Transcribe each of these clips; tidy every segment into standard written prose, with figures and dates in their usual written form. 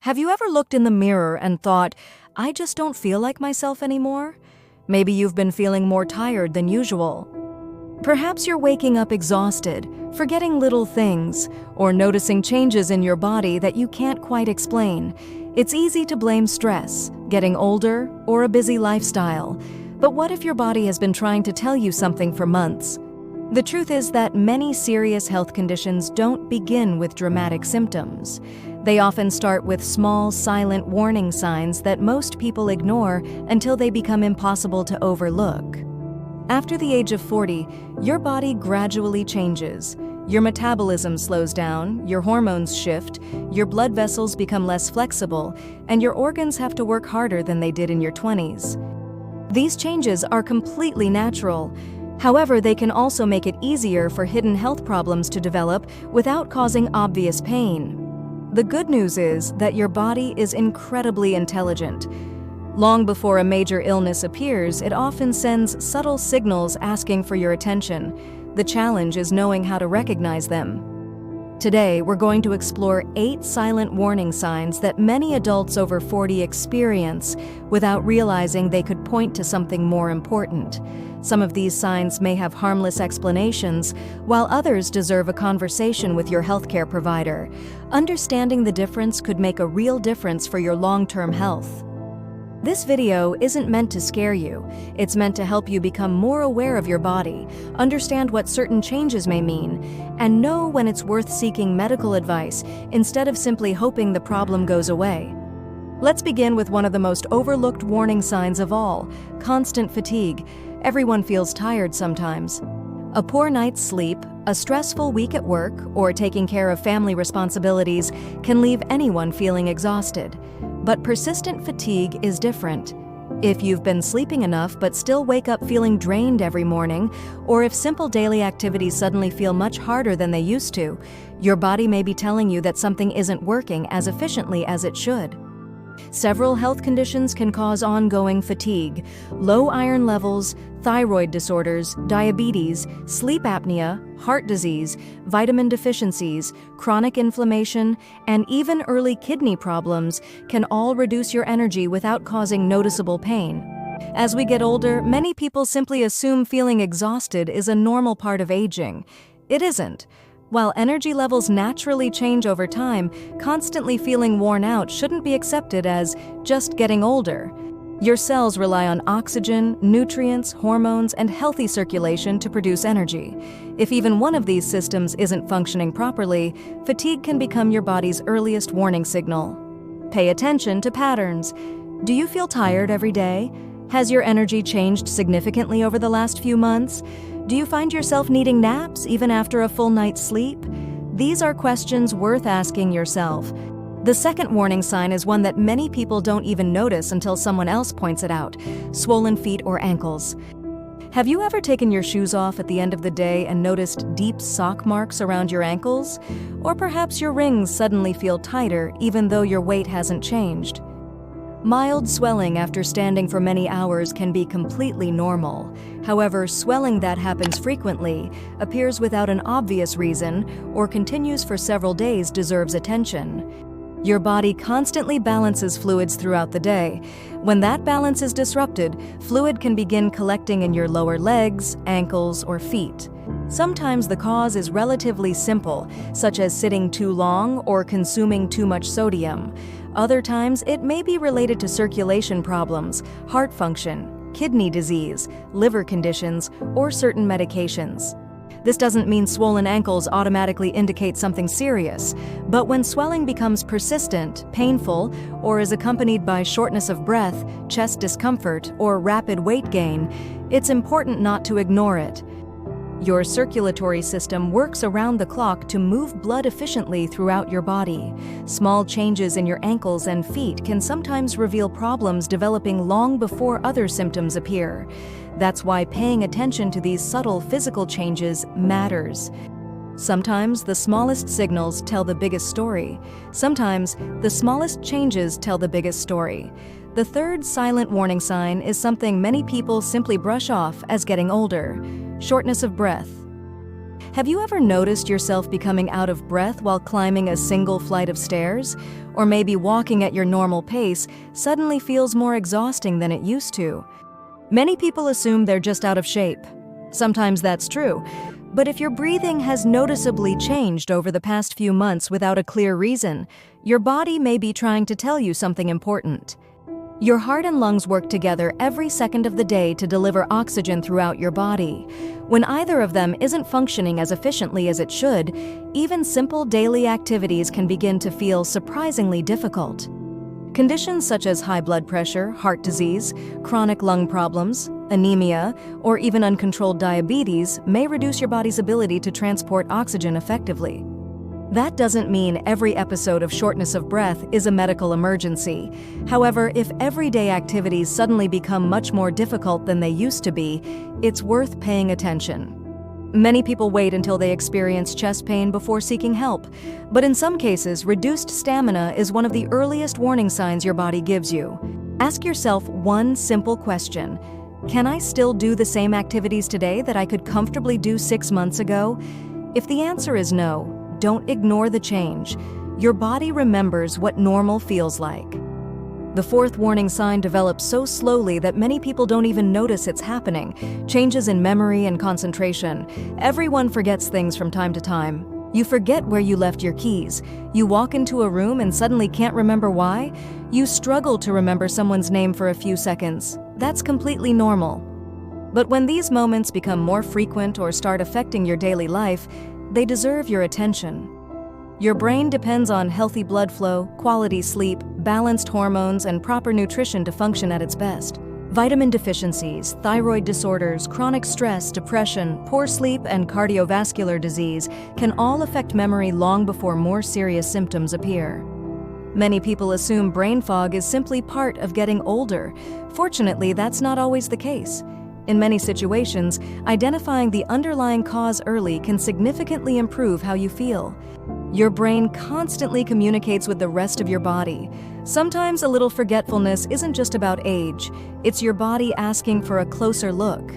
Have you ever looked in the mirror and thought, I just don't feel like myself anymore? Maybe you've been feeling more tired than usual. Perhaps you're waking up exhausted, forgetting little things, or noticing changes in your body that you can't quite explain. It's easy to blame stress, getting older, or a busy lifestyle. But what if your body has been trying to tell you something for months? The truth is that many serious health conditions don't begin with dramatic symptoms. They often start with small, silent warning signs that most people ignore until they become impossible to overlook. After the age of 40, your body gradually changes. Your metabolism slows down, your hormones shift, your blood vessels become less flexible, and your organs have to work harder than they did in your 20s. These changes are completely natural. However, they can also make it easier for hidden health problems to develop without causing obvious pain. The good news is that your body is incredibly intelligent. Long before a major illness appears, it often sends subtle signals asking for your attention. The challenge is knowing how to recognize them. Today, we're going to explore 8 silent warning signs that many adults over 40 experience without realizing they could point to something more important. Some of these signs may have harmless explanations, while others deserve a conversation with your healthcare provider. Understanding the difference could make a real difference for your long-term health. This video isn't meant to scare you. It's meant to help you become more aware of your body, understand what certain changes may mean, and know when it's worth seeking medical advice instead of simply hoping the problem goes away. Let's begin with one of the most overlooked warning signs of all: constant fatigue. Everyone feels tired sometimes. A poor night's sleep, a stressful week at work, or taking care of family responsibilities can leave anyone feeling exhausted. But persistent fatigue is different. If you've been sleeping enough but still wake up feeling drained every morning, or if simple daily activities suddenly feel much harder than they used to, your body may be telling you that something isn't working as efficiently as it should. Several health conditions can cause ongoing fatigue: low iron levels, thyroid disorders, diabetes, sleep apnea, heart disease, vitamin deficiencies, chronic inflammation, and even early kidney problems can all reduce your energy without causing noticeable pain. As we get older, many people simply assume feeling exhausted is a normal part of aging. It isn't. While energy levels naturally change over time, constantly feeling worn out shouldn't be accepted as just getting older. Your cells rely on oxygen, nutrients, hormones, and healthy circulation to produce energy. If even one of these systems isn't functioning properly, fatigue can become your body's earliest warning signal. Pay attention to patterns. Do you feel tired every day? Has your energy changed significantly over the last few months? Do you find yourself needing naps even after a full night's sleep? These are questions worth asking yourself. The second warning sign is one that many people don't even notice until someone else points it out: swollen feet or ankles. Have you ever taken your shoes off at the end of the day and noticed deep sock marks around your ankles? Or perhaps your rings suddenly feel tighter even though your weight hasn't changed. Mild swelling after standing for many hours can be completely normal. However, swelling that happens frequently, appears without an obvious reason, or continues for several days deserves attention. Your body constantly balances fluids throughout the day. When that balance is disrupted, fluid can begin collecting in your lower legs, ankles, or feet. Sometimes the cause is relatively simple, such as sitting too long or consuming too much sodium. Other times, it may be related to circulation problems, heart function, kidney disease, liver conditions, or certain medications. This doesn't mean swollen ankles automatically indicate something serious, but when swelling becomes persistent, painful, or is accompanied by shortness of breath, chest discomfort, or rapid weight gain, it's important not to ignore it. Your circulatory system works around the clock to move blood efficiently throughout your body. Small changes in your ankles and feet can sometimes reveal problems developing long before other symptoms appear. That's why paying attention to these subtle physical changes matters. Sometimes the smallest signals tell the biggest story. Sometimes the smallest changes tell the biggest story. The third silent warning sign is something many people simply brush off as getting older: shortness of breath. Have you ever noticed yourself becoming out of breath while climbing a single flight of stairs? Or maybe walking at your normal pace suddenly feels more exhausting than it used to? Many people assume they're just out of shape. Sometimes that's true, but if your breathing has noticeably changed over the past few months without a clear reason, your body may be trying to tell you something important. Your heart and lungs work together every second of the day to deliver oxygen throughout your body. When either of them isn't functioning as efficiently as it should, even simple daily activities can begin to feel surprisingly difficult. Conditions such as high blood pressure, heart disease, chronic lung problems, anemia, or even uncontrolled diabetes may reduce your body's ability to transport oxygen effectively. That doesn't mean every episode of shortness of breath is a medical emergency. However, if everyday activities suddenly become much more difficult than they used to be, it's worth paying attention. Many people wait until they experience chest pain before seeking help, but in some cases, reduced stamina is one of the earliest warning signs your body gives you. Ask yourself one simple question: can I still do the same activities today that I could comfortably do 6 months ago? If the answer is no, don't ignore the change. Your body remembers what normal feels like. The fourth warning sign develops so slowly that many people don't even notice it's happening. Changes in memory and concentration. Everyone forgets things from time to time. You forget where you left your keys. You walk into a room and suddenly can't remember why. You struggle to remember someone's name for a few seconds. That's completely normal. But when these moments become more frequent or start affecting your daily life, they deserve your attention. Your brain depends on healthy blood flow, quality sleep, balanced hormones, and proper nutrition to function at its best. Vitamin deficiencies, thyroid disorders, chronic stress, depression, poor sleep, and cardiovascular disease can all affect memory long before more serious symptoms appear. Many people assume brain fog is simply part of getting older. Fortunately, that's not always the case. In many situations, identifying the underlying cause early can significantly improve how you feel. Your brain constantly communicates with the rest of your body. Sometimes a little forgetfulness isn't just about age, it's your body asking for a closer look.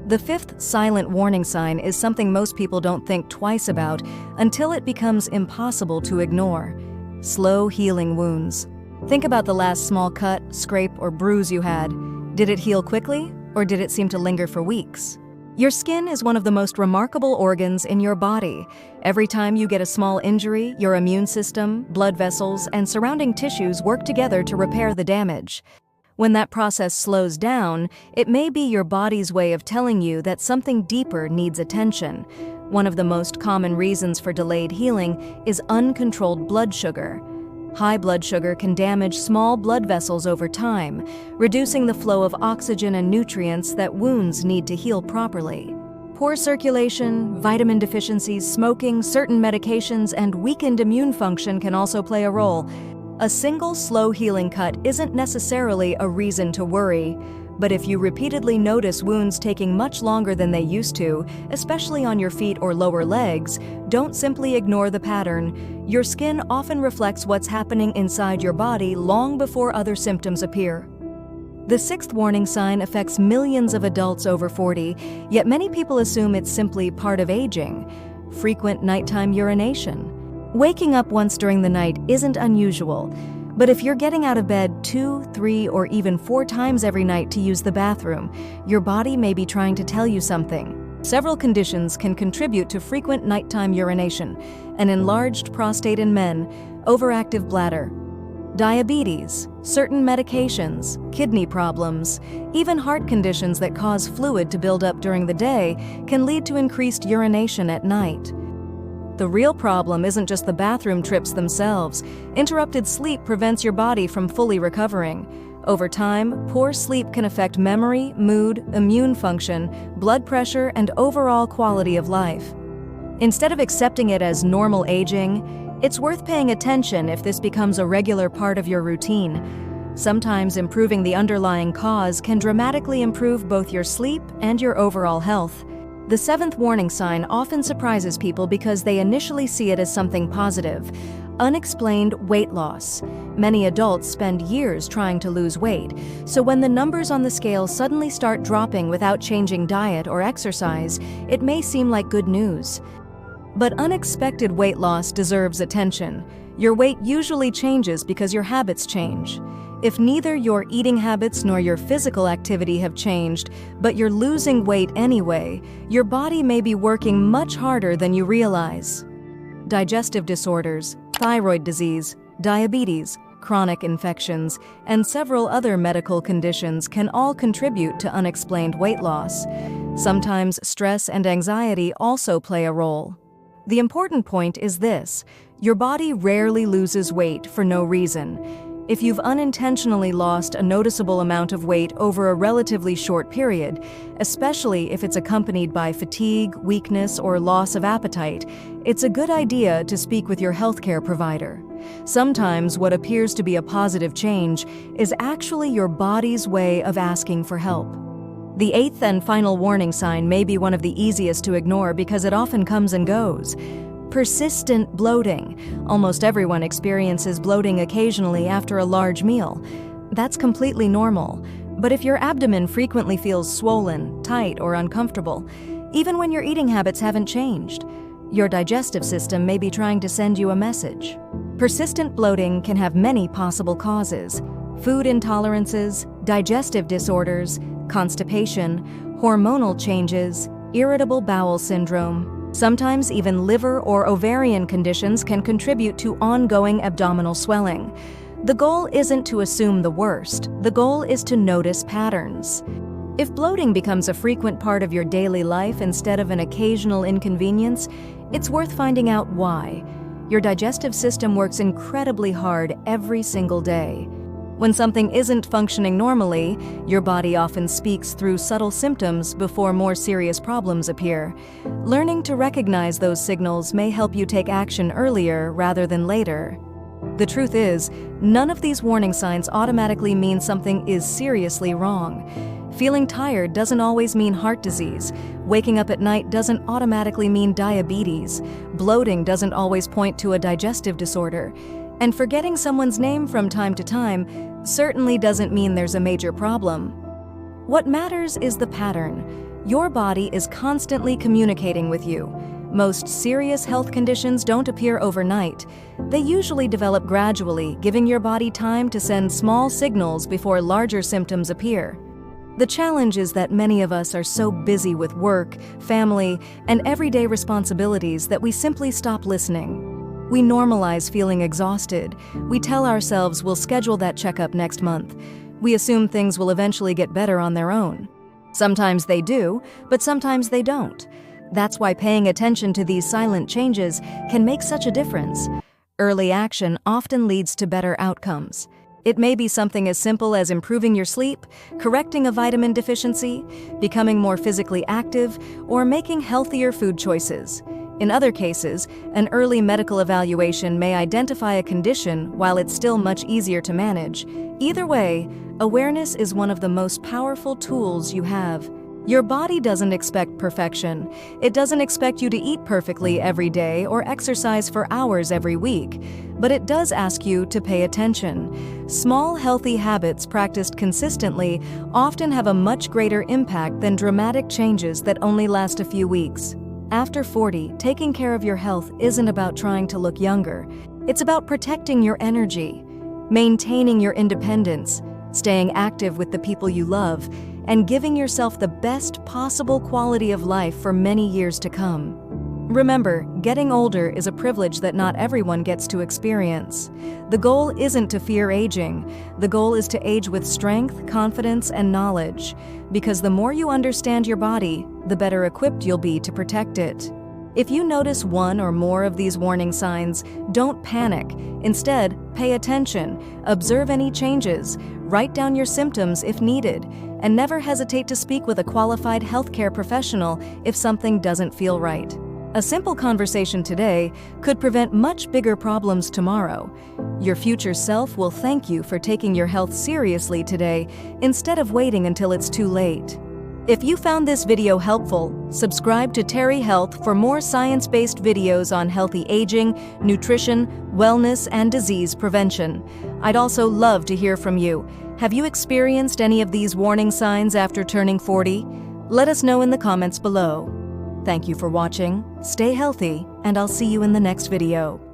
The fifth silent warning sign is something most people don't think twice about until it becomes impossible to ignore: slow healing wounds. Think about the last small cut, scrape, or bruise you had. Did it heal quickly? Or did it seem to linger for weeks? Your skin is one of the most remarkable organs in your body. Every time you get a small injury, your immune system, blood vessels, and surrounding tissues work together to repair the damage. When that process slows down, it may be your body's way of telling you that something deeper needs attention. One of the most common reasons for delayed healing is uncontrolled blood sugar. High blood sugar can damage small blood vessels over time, reducing the flow of oxygen and nutrients that wounds need to heal properly. Poor circulation, vitamin deficiencies, smoking, certain medications, and weakened immune function can also play a role. A single slow healing cut isn't necessarily a reason to worry, but if you repeatedly notice wounds taking much longer than they used to, especially on your feet or lower legs, don't simply ignore the pattern. Your skin often reflects what's happening inside your body long before other symptoms appear. The sixth warning sign affects millions of adults over 40, yet many people assume it's simply part of aging: frequent nighttime urination. Waking up once during the night isn't unusual, but if you're getting out of bed 2, 3, or even 4 times every night to use the bathroom, your body may be trying to tell you something. Several conditions can contribute to frequent nighttime urination: an enlarged prostate in men, overactive bladder, diabetes, certain medications, kidney problems, even heart conditions that cause fluid to build up during the day can lead to increased urination at night. The real problem isn't just the bathroom trips themselves. Interrupted sleep prevents your body from fully recovering. Over time, poor sleep can affect memory, mood, immune function, blood pressure, and overall quality of life. Instead of accepting it as normal aging, it's worth paying attention if this becomes a regular part of your routine. Sometimes improving the underlying cause can dramatically improve both your sleep and your overall health. The seventh warning sign often surprises people because they initially see it as something positive: unexplained weight loss. Many adults spend years trying to lose weight, so when the numbers on the scale suddenly start dropping without changing diet or exercise, it may seem like good news. But unexpected weight loss deserves attention. Your weight usually changes because your habits change. If neither your eating habits nor your physical activity have changed, but you're losing weight anyway, your body may be working much harder than you realize. Digestive disorders, thyroid disease, diabetes, chronic infections, and several other medical conditions can all contribute to unexplained weight loss. Sometimes stress and anxiety also play a role. The important point is this: your body rarely loses weight for no reason. If you've unintentionally lost a noticeable amount of weight over a relatively short period, especially if it's accompanied by fatigue, weakness, or loss of appetite, it's a good idea to speak with your healthcare provider. Sometimes what appears to be a positive change is actually your body's way of asking for help. The eighth and final warning sign may be one of the easiest to ignore because it often comes and goes. Persistent bloating. Almost everyone experiences bloating occasionally after a large meal. That's completely normal. But if your abdomen frequently feels swollen, tight, or uncomfortable, even when your eating habits haven't changed, your digestive system may be trying to send you a message. Persistent bloating can have many possible causes: food intolerances, digestive disorders, constipation, hormonal changes, irritable bowel syndrome. Sometimes even liver or ovarian conditions can contribute to ongoing abdominal swelling. The goal isn't to assume the worst. The goal is to notice patterns. If bloating becomes a frequent part of your daily life instead of an occasional inconvenience, it's worth finding out why. Your digestive system works incredibly hard every single day. When something isn't functioning normally, your body often speaks through subtle symptoms before more serious problems appear. Learning to recognize those signals may help you take action earlier rather than later. The truth is, none of these warning signs automatically mean something is seriously wrong. Feeling tired doesn't always mean heart disease. Waking up at night doesn't automatically mean diabetes. Bloating doesn't always point to a digestive disorder. And forgetting someone's name from time to time certainly doesn't mean there's a major problem. What matters is the pattern. Your body is constantly communicating with you. Most serious health conditions don't appear overnight. They usually develop gradually, giving your body time to send small signals before larger symptoms appear. The challenge is that many of us are so busy with work, family, and everyday responsibilities that we simply stop listening. We normalize feeling exhausted. We tell ourselves we'll schedule that checkup next month. We assume things will eventually get better on their own. Sometimes they do, but sometimes they don't. That's why paying attention to these silent changes can make such a difference. Early action often leads to better outcomes. It may be something as simple as improving your sleep, correcting a vitamin deficiency, becoming more physically active, or making healthier food choices. In other cases, an early medical evaluation may identify a condition while it's still much easier to manage. Either way, awareness is one of the most powerful tools you have. Your body doesn't expect perfection. It doesn't expect you to eat perfectly every day or exercise for hours every week, but it does ask you to pay attention. Small, healthy habits practiced consistently often have a much greater impact than dramatic changes that only last a few weeks. After 40, taking care of your health isn't about trying to look younger. It's about protecting your energy, maintaining your independence, staying active with the people you love, and giving yourself the best possible quality of life for many years to come. Remember, getting older is a privilege that not everyone gets to experience. The goal isn't to fear aging. The goal is to age with strength, confidence, and knowledge. Because the more you understand your body, the better equipped you'll be to protect it. If you notice one or more of these warning signs, don't panic. Instead, pay attention, observe any changes, write down your symptoms if needed, and never hesitate to speak with a qualified healthcare professional if something doesn't feel right. A simple conversation today could prevent much bigger problems tomorrow. Your future self will thank you for taking your health seriously today instead of waiting until it's too late. If you found this video helpful, subscribe to Terry Health for more science-based videos on healthy aging, nutrition, wellness, and disease prevention. I'd also love to hear from you. Have you experienced any of these warning signs after turning 40? Let us know in the comments below. Thank you for watching, stay healthy, and I'll see you in the next video.